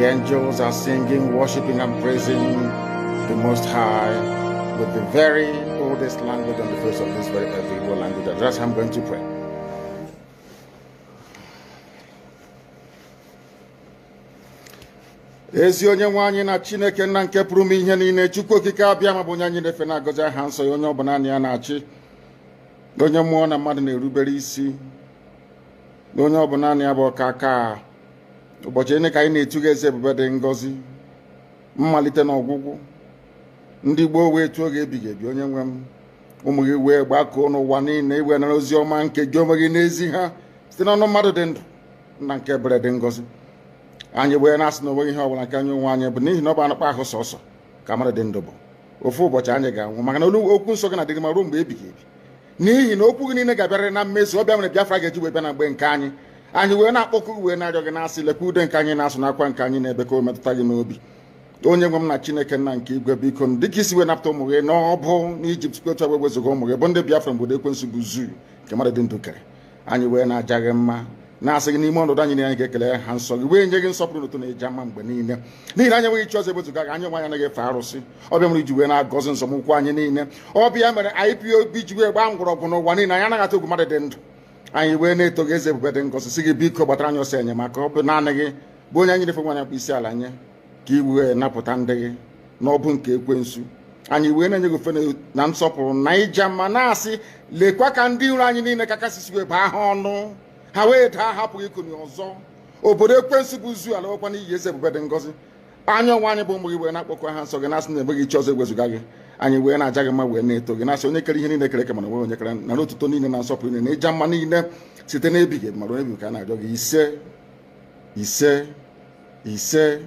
The angels are singing, worshiping and praising the Most High with the very oldest language on the face of this very earth, the Igbo language. That's how I'm going to pray. Ezi onye nwe anyị na Chineke nna nke pụrụ m ihe niile, Chukwu okike abịa ma bụ onye anyị na-efe na-agọzi aha nsọ ya, onye ọbụla ya na-achị, onye mmụọ na mmadụ na-erubere isi, onye ọbụla ya bụ ọkaka. Ụbọchị ene ka anyị na-etuga eze ebube dị ngọzi, mmalite na ọgwụgwụ, ndị gboo wee tuo oge ebighị ebi. Onye nwe m, ụmụ gị wee gbakọọ n'ụwa niile iwe nara ozi ọma nke gị onwe gị n'ezi ha site n'ọnụ mmadụ dị ndụ na nke ebere dị ngọzi. Anyị wee na-asị na onweghị ihe ọbụla nke anyị onwe anyị bụ n'ihi na ọ bụ anụkpa ahụ sọsọ ka mmadụ dị ndụ bụ. Ofu ụbọchị anyị ga-anwụ, maka na okwu nsọ gị na-adịrị ma ruo mgbe ebighị ebi, n'ihi na okwu gị niile ga-abịarịrị na mmezu. Ọ bịa mere Biafra ga-eji wee bịa na mgbe nke anyị. Anyị wee na-akpọkụ wee na-arịọ gị na-asị, lekwa ude nke anyị na-asụ n'akwa nke anyị na-ebe ka o metụta gị n'obi. Onye nwe m na Chineke nna nke igwe, biko dịka isi wee napụta ụmụ gị n'ọbụ n'Ijipt, kwetu agwa wezuga ụmụ gị bụ ndị Biafra mgbe ekwensu bụ zuu nke mmadụ dị ndụ kere. Anyị wee na-aja gị mma, na-asị gị n'ime ọnọdụ anyị niile anyị ga-ekele ha nsọ gị, wee nye gị nsọpụrụ n'ụtụ na eji ama mgbe niile, n'ihi na anyị enweghị chi ọzọ ewezuga gị. Anyị onwe anyị anaghị efe arụsị. Ọbịa mere iji wee na-agọzi nzọmụkwụ anyị niile. Ọbịa mere IPOB ji wee gbaa mgbọrọgwụ n'ụwa niile. Anyị anaghị atụ egwu mmadụ dị ndụ. Anyị wee na-eto gị eze ebube dị ngọzi, sị gị biko gbatara anyị ọsọ enyemaka. Ọ bụ naanị gị bụ onye anyị na-efe nwa anyị isi ala nye, ka i wee napụta ndị gị n'ọbụ nke ekwensu. Anyị wee na-enye gị ofe na nsọpụrụ na ija mma, na-asị lekwa ka ndị iro anyị niile ka kasị wee baa ha ọnụ, ha wee daa hapụghị ikuni ọzọ. Obodo ekwensu bụ zu ala ọkwa n'iyi eze ebube dị ngọzi. Anya ọnwa anyị bụ ụmụ gị wee na-akpọkọ ha nsọ gị, na-asị na enweghị chi ọzọ ewezuga gị. Anyị wee na-aja gị mma, wee na-eto gị, na-asị onye kere ihe niile kere eke mana onwe onye kere na otuto niile na nsọpụrụ niile na ịja mma niile site n'ebighị ebi mara ebi ka a na-arịọ gị. Ise ise ise.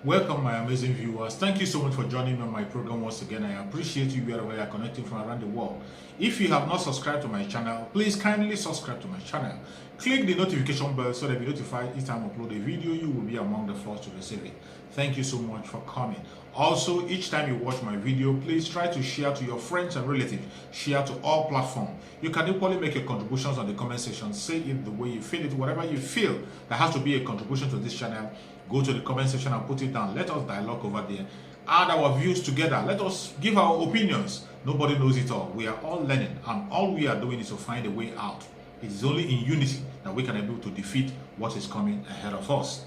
Welcome, my amazing viewers. Thank you so much for joining me on my program once again. I appreciate you wherever you are connecting from around the world. If you have not subscribed to my channel, please kindly subscribe to my channel. Click the notification bell so that you notified each time I upload a video, you will be among the first to receive it. Thank you so much for coming. Also, each time you watch my video, please try to share to your friends and relatives. Share to all platforms. You can equally make your contributions on the comment section. Say it the way you feel it, whatever you feel that has to be a contribution to this channel. Go to the comment section and put it down. Let us dialogue over there. Add our views together. Let us give our opinions. Nobody knows it all. We are all learning, and all we are doing is to find a way out. It is only in unity that we can be able to defeat what is coming ahead of us.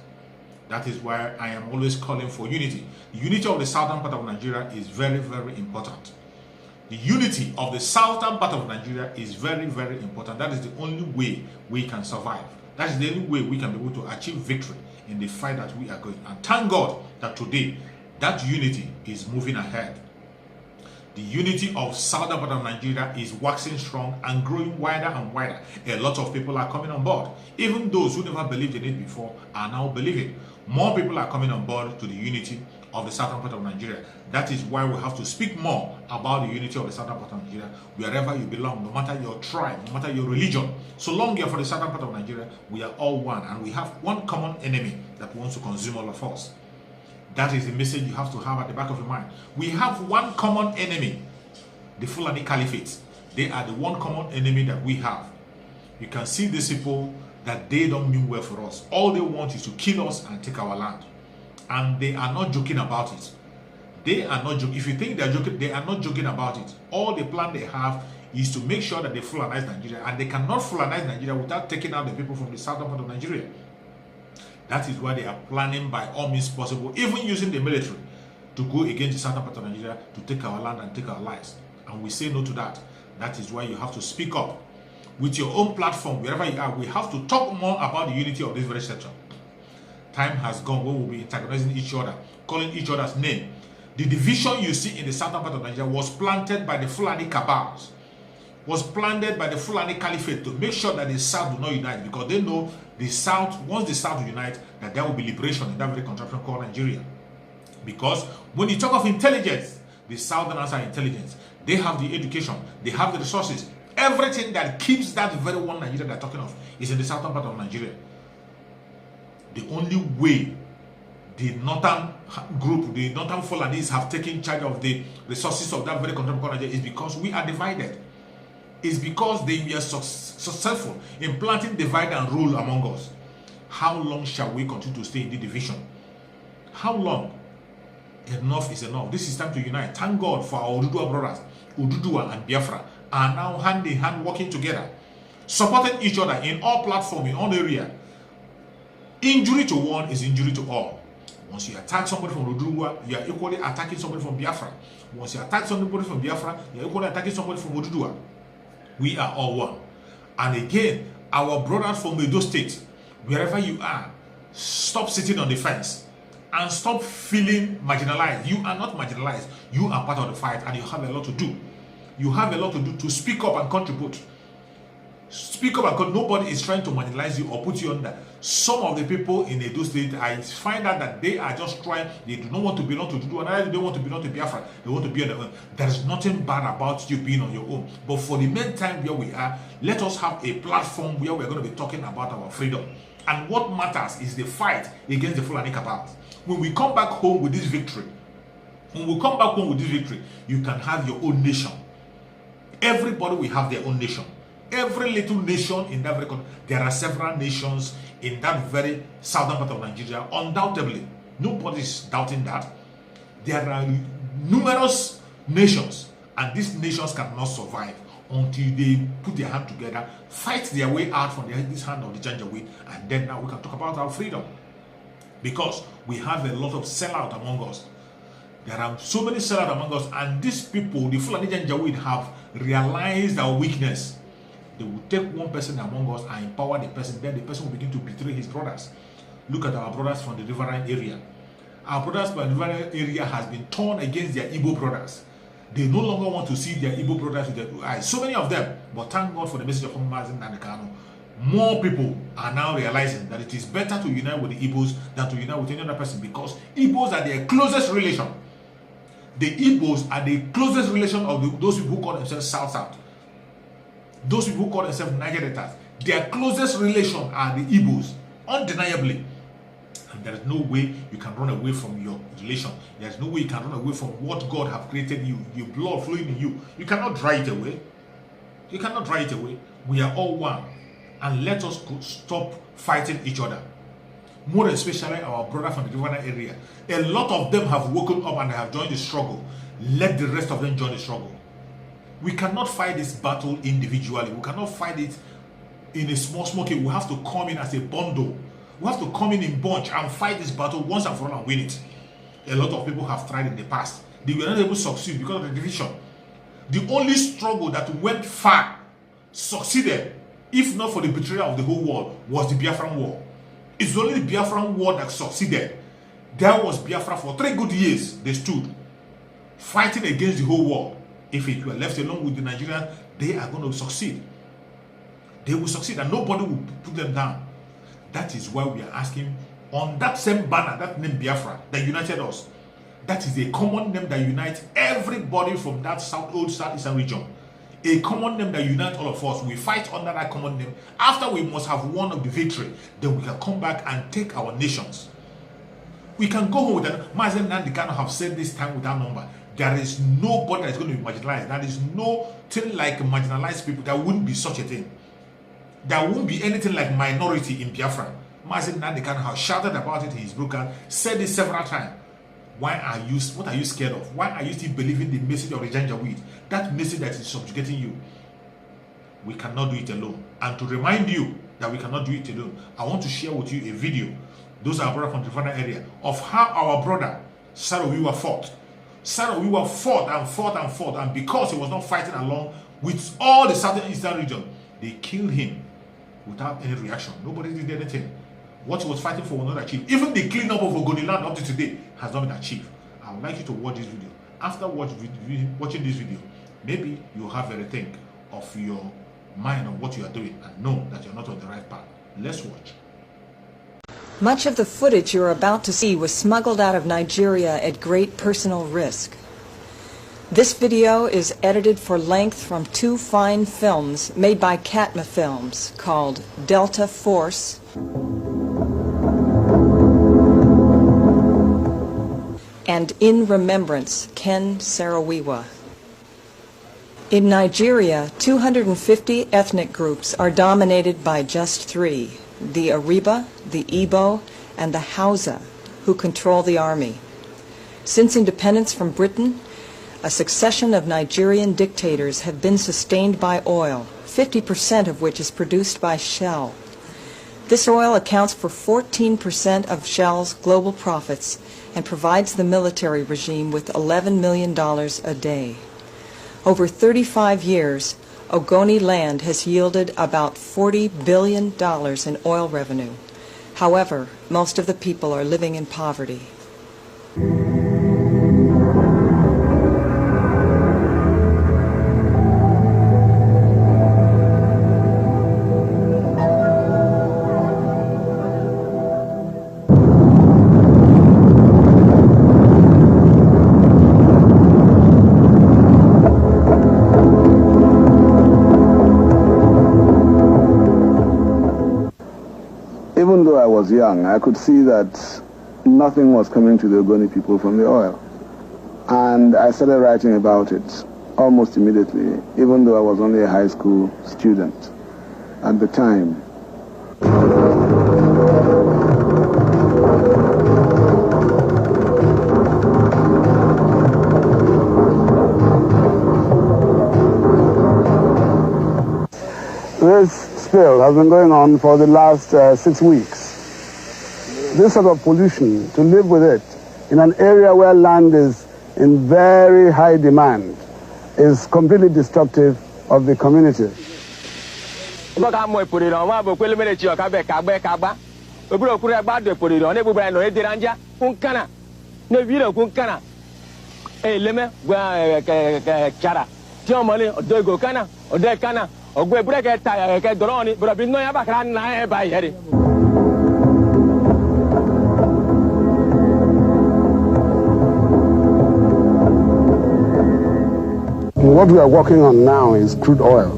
That is why I am always calling for unity. The unity of the southern part of Nigeria is very, very important. The unity of the southern part of Nigeria is very, very important. That is the only way we can survive. That is the only way we can be able to achieve victory in the fight that we are going. And thank God that today, that unity is moving ahead. The unity of southern part of Nigeria is waxing strong and growing wider and wider. A lot of people are coming on board. Even those who never believed in it before are now believing. More people are coming on board to the unity of the southern part of Nigeria. That is why we have to speak more about the unity of the southern part of Nigeria. Wherever you belong, no matter your tribe, no matter your religion, so long you're for the southern part of Nigeria, we are all one, and we have one common enemy that wants to consume all of us. That is the message you have to have at the back of your mind. We have one common enemy, the Fulani caliphate. They are the one common enemy that we have. You can see these people that they don't mean well for us. All they want is to kill us and take our land. And they are not joking about it. They are not joking. If you think they are joking, they are not joking about it. All the plan they have is to make sure that they Fulanize Nigeria. And they cannot Fulanize Nigeria without taking out the people from the southern part of Nigeria. That is why they are planning by all means possible, even using the military, to go against the southern part of Nigeria to take our land and take our lives. And we say no to that. That is why you have to speak up. With your own platform, wherever you are, we have to talk more about the unity of this very sector. Time has gone where we'll be antagonizing each other, calling each other's name. The division you see in the southern part of Nigeria was planted by the Fulani cabals, was planted by the Fulani caliphate to make sure that the south do not unite, because they know the south, once the south unite, that there will be liberation in that very contraption called Nigeria. Because when you talk of intelligence, the southerners are intelligent. They have the education, they have the resources. Everything that keeps that very one Nigeria they're talking of is in the southern part of Nigeria. The only way the northern group, the northern Fulanis have taken charge of the resources of that very contraption called Nigeria is because we are divided. It's because they were successful in planting divide and rule among us. How long shall we continue to stay in the division? How long? Enough is enough. This is time to unite. Thank God for our Ududua brothers, Ududua and Biafra, are now hand in hand working together, supporting each other in all platforms, in all areas. Injury to one is injury to all. Once you attack somebody from Ududua, you are equally attacking somebody from Biafra. Once you attack somebody from Biafra, you are equally attacking somebody from Ududua. We are all one. And again, our brothers from Edo State, wherever you are, stop sitting on the fence and stop feeling marginalized. You are not marginalized. You are part of the fight and you have a lot to do. You have a lot to do to speak up and contribute. Speak up and contribute. Nobody is trying to marginalize you or put you under. Some of the people in Edo State, I find out that they are just trying, they do not want to belong to Dudu, and neither they want to belong to Biafra. They want to be on their own. There is nothing bad about you being on your own. But for the meantime where we are, let us have a platform where we're going to be talking about our freedom. And what matters is the fight against the Fulani cabals. When we come back home with this victory, you can have your own nation. Everybody will have their own nation. Every little nation in that very country. There are several nations in that very southern part of Nigeria, undoubtedly. Nobody is doubting that. There are numerous nations, and these nations cannot survive until they put their hand together, fight their way out from this hand of the Janjaweed, and then now we can talk about our freedom. Because we have a lot of sellout among us. There are so many sellout among us, and these people, the Fulani Janjaweed, have realized our weakness. They will take one person among us and empower the person, then the person will begin to betray his brothers. Look at our brothers from the riverine area. Our brothers from the riverine area has been torn against their Igbo brothers. They no longer want to see their Igbo brothers with their eyes. So many of them, but thank God for the message of Mazi and Kanu. More people are now realizing that it is better to unite with the Igbos than to unite with any other person, because Igbos are their closest relation. The Igbos are the closest relation of those people who call themselves South. Those people who call themselves Nigerians, their closest relation are the Igbos, undeniably. And there is no way you can run away from your relation. There is no way you can run away from what God have created you, your blood flowing in you. You cannot dry it away. You cannot dry it away. We are all one. And let us stop fighting each other. More especially our brother from the riverine area. A lot of them have woken up and have joined the struggle. Let the rest of them join the struggle. We cannot fight this battle individually. We cannot fight it in a small scale. We have to come in as a bundle. We have to come in bunch and fight this battle once and for all and win it. A lot of people have tried in the past. They were not able to succeed because of the division. The only struggle that went far, succeeded, if not for the betrayal of the whole world, was the Biafran War. It's only the Biafran War that succeeded. There was Biafra for 3 good years. They stood fighting against the whole world. If it were left alone with the Nigerians, they are going to succeed. They will succeed and nobody will put them down. That is why we are asking on that same banner, that name Biafra, that united us. That is a common name that unites everybody from that old Southeastern region. A common name that unites all of us. We fight under that common name. After we must have won of the victory, then we can come back and take our nations. We can go home with that. Mazi and Nnamdi have said this time without number. There is nobody that is going to be marginalized. There is no thing like marginalized people. There wouldn't be such a thing. There won't be anything like minority in Biafra. Mazi and Nnamdi have shouted about it in his book and said it several times. What are you scared of? Why are you still believing the message of the Janjaweed? That message that is subjugating you. We cannot do it alone. And to remind you that we cannot do it alone, I want to share with you a video. Those are brothers from the Fulani area, of how our brother Sarawiwa fought. Sarawiwa fought, and because he was not fighting along with all the southeastern region, they killed him without any reaction. Nobody did anything. What he was fighting for was not achieved. Even the cleanup of Ogoniland up to today has not been achieved. I would like you to watch this video. After watching this video, maybe you'll have a rethink of your mind on what you are doing and know that you're not on the right path. Let's watch. Much of the footage you're about to see was smuggled out of Nigeria at great personal risk. This video is edited for length from 2 fine films made by Katma Films called Delta Force and In Remembrance, Ken Sarawiwa. In Nigeria, 250 ethnic groups are dominated by just 3, the Ariba, the Igbo, and the Hausa, who control the army. Since independence from Britain, a succession of Nigerian dictators have been sustained by oil, 50% of which is produced by Shell. This oil accounts for 14% of Shell's global profits and provides the military regime with $11 million a day. Over 35 years, Ogoni land has yielded about $40 billion in oil revenue. However, most of the people are living in poverty. Even though I was young, I could see that nothing was coming to the Ogoni people from the oil. And I started writing about it almost immediately, even though I was only a high school student at the time. This spill has been going on for the last 6 weeks. This sort of pollution, to live with it in an area where land is in very high demand, is completely destructive of the community. What we are working on now is crude oil,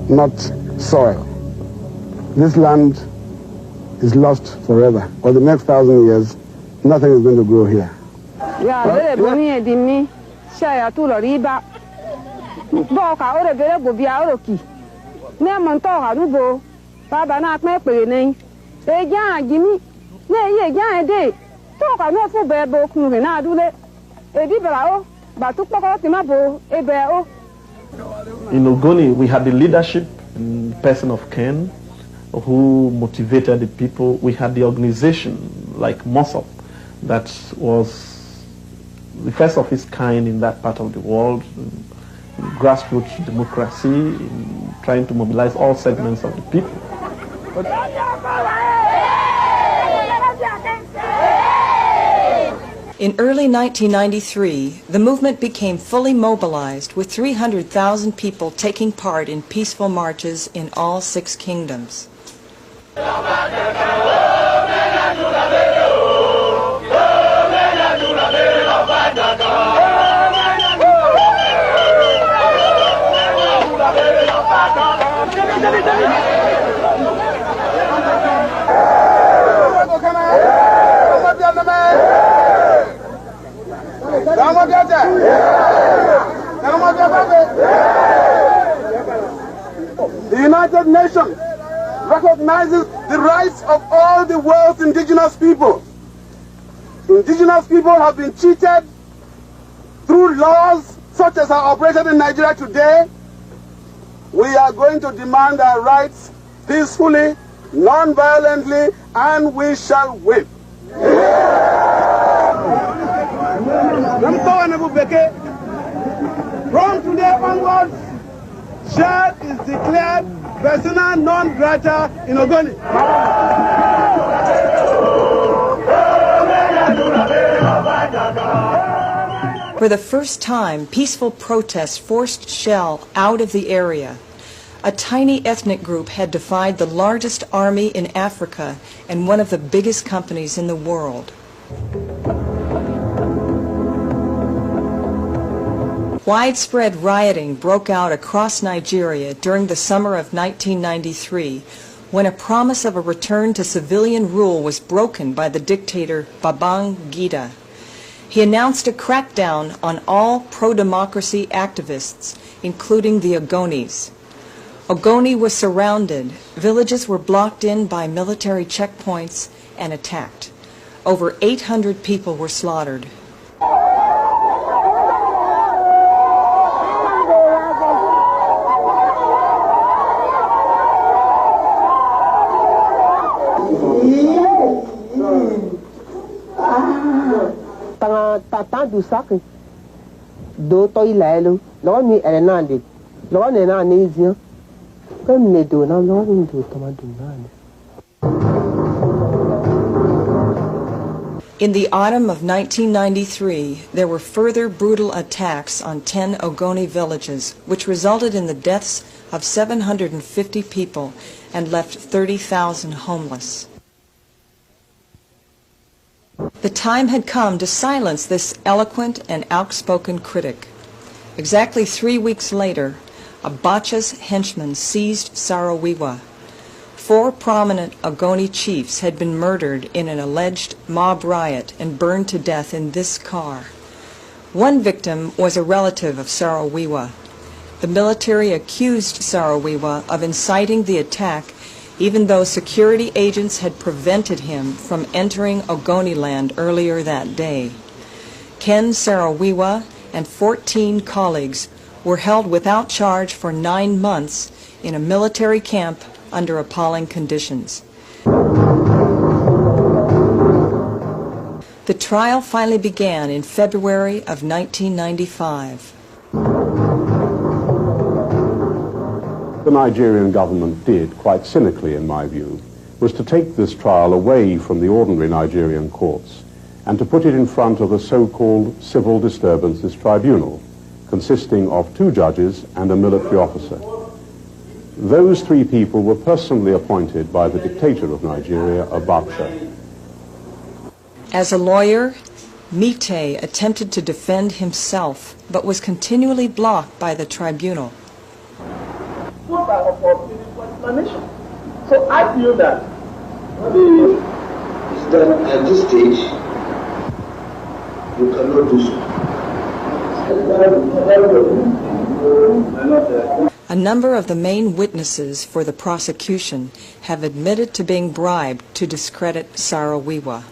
not soil. This land is lost forever. For the next 1,000 years, nothing is going to grow here. In Ogoni, we had the leadership in person of Ken, who motivated the people. We had the organization like MOSOP that was the first of its kind in that part of the world, grassroots democracy, in trying to mobilize all segments of the people. In early 1993, the movement became fully mobilized, with 300,000 people taking part in peaceful marches in all 6 kingdoms. The United Nations recognizes the rights of all the world's indigenous people. Indigenous people have been cheated through laws such as are operated in Nigeria today. We are going to demand our rights peacefully, non-violently, and we shall win. From today onwards, Shell is declared persona non grata in Ogoni. For the first time, peaceful protests forced Shell out of the area. A tiny ethnic group had defied the largest army in Africa and one of the biggest companies in the world. Widespread rioting broke out across Nigeria during the summer of 1993, when a promise of a return to civilian rule was broken by the dictator Babangida. He announced a crackdown on all pro-democracy activists, including the Ogonis. Ogoni was surrounded. Villages were blocked in by military checkpoints and attacked. Over 800 people were slaughtered. In the autumn of 1993, there were further brutal attacks on 10 Ogoni villages, which resulted in the deaths of 750 people and left 30,000 homeless. The time had come to silence this eloquent and outspoken critic. Exactly 3 weeks later, Abacha's henchmen seized Sarawiwa. 4 prominent Ogoni chiefs had been murdered in an alleged mob riot and burned to death in this car. One victim was a relative of Sarawiwa. The military accused Sarawiwa of inciting the attack, even though security agents had prevented him from entering Ogoni land earlier that day. Ken Sarawiwa and 14 colleagues were held without charge for 9 months in a military camp under appalling conditions. The trial finally began in February of 1995. The Nigerian government did, quite cynically in my view, was to take this trial away from the ordinary Nigerian courts and to put it in front of a so-called civil disturbances tribunal, consisting of 2 judges and a military officer. Those 3 people were personally appointed by the dictator of Nigeria, Abacha. As a lawyer, Mite attempted to defend himself, but was continually blocked by the tribunal. Those are opportunities for explanation. So I feel that at this stage, you cannot do so. A number of the main witnesses for the prosecution have admitted to being bribed to discredit Sarawiwa.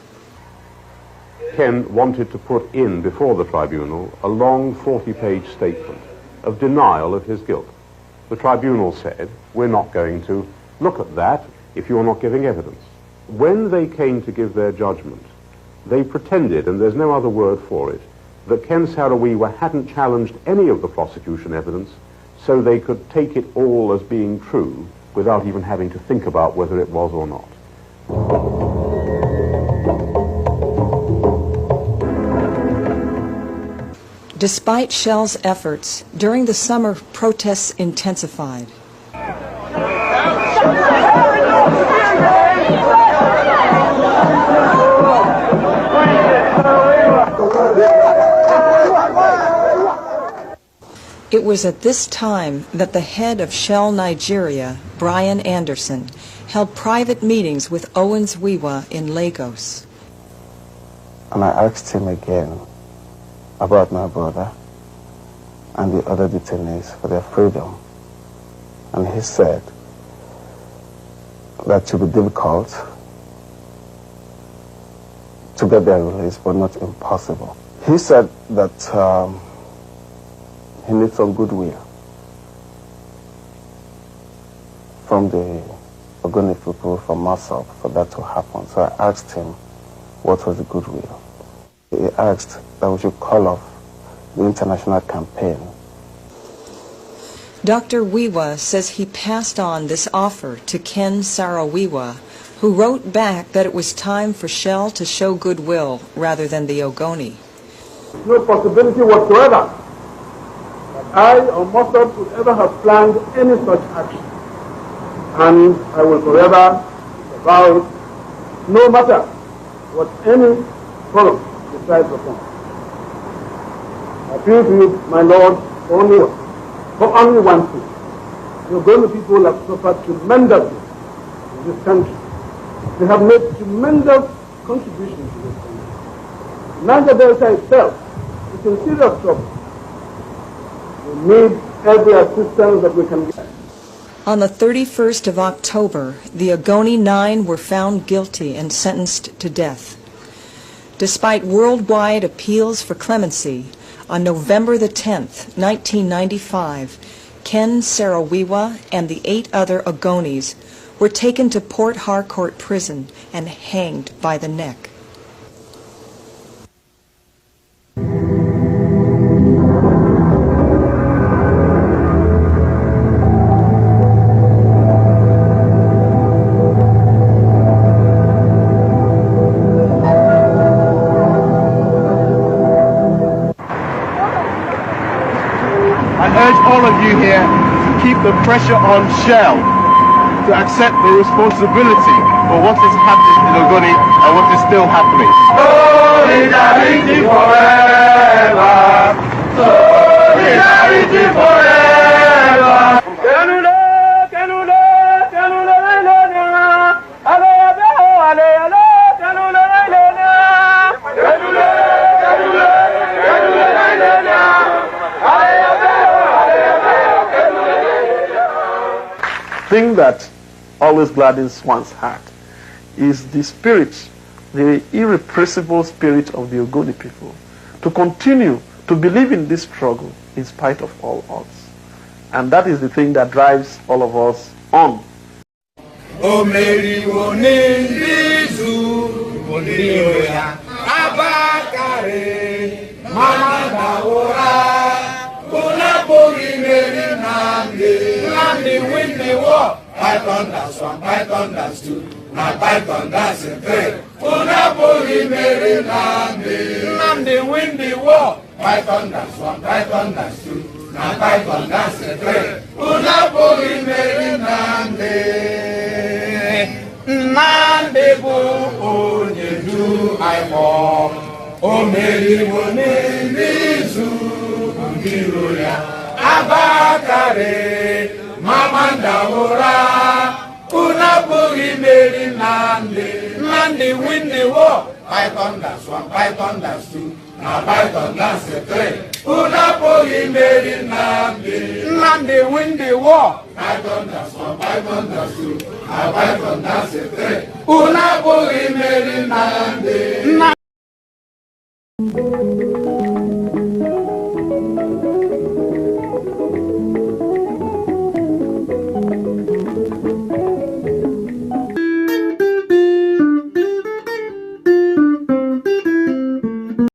Ken wanted to put in before the tribunal a long 40-page statement of denial of his guilt. The tribunal said, we're not going to look at that if you're not giving evidence. When they came to give their judgment, they pretended, and there's no other word for it, that Ken Sarawiwa hadn't challenged any of the prosecution evidence, so they could take it all as being true without even having to think about whether it was or not. Despite Shell's efforts, during the summer protests intensified. It was at this time that the head of Shell Nigeria, Brian Anderson, held private meetings with Owens Wiwa in Lagos. And I asked him again about my brother and the other detainees for their freedom. And he said that it would be difficult to get their release, but not impossible. He said that he needs some goodwill from the Ogoni people, from myself, for that to happen. So I asked him what was the goodwill. He asked that we should call off the international campaign. Dr. Wiwa says he passed on this offer to Ken Sarawiwa, who wrote back that it was time for Shell to show goodwill rather than the Ogoni. No possibility whatsoever that I or Mossad would ever have planned any such action. And I will forever vow it, no matter what any forum decides upon. I appeal to you, my Lord, for only one thing. The Ogoni people have suffered tremendously in this country. They have made tremendous contributions to this country. Niger Delta itself is in serious trouble. We need every assistance that we can get. On the 31st of October, the Ogoni 9 were found guilty and sentenced to death. Despite worldwide appeals for clemency, on November the 10th, 1995, Ken Saro-Wiwa and the 8 other Ogonis were taken to Port Harcourt Prison and hanged by the neck. All of you here to keep the pressure on Shell to accept the responsibility for what is happening in Ogoni and what is still happening. Solidarity forever! Solidarity forever! Thing that always gladdens one's heart is the spirit, the irrepressible spirit of the Ogoni people, to continue to believe in this struggle in spite of all odds. And that is the thing that drives all of us on. Nnamdi win the war. Python that's 1, Python that's 2. Now Python that's 3. Unapoli Mary Nnamdi win the war. Python that's 1, Python that's 2. Now Python that's 3. Unapoli Mary Nnamdi bu onye du aimo. O Mary woni nizu ngiro ya. Abakare Mamanda Ora Unapuri Mary Nnamdi win the war. Python that's 1, Python that's 2. Now Python that's 3. Unapuri Mary Nnamdi win the war. Python that's 1, Python that's 2. Now Python that's 3. Unapuri Mary Nnamdi.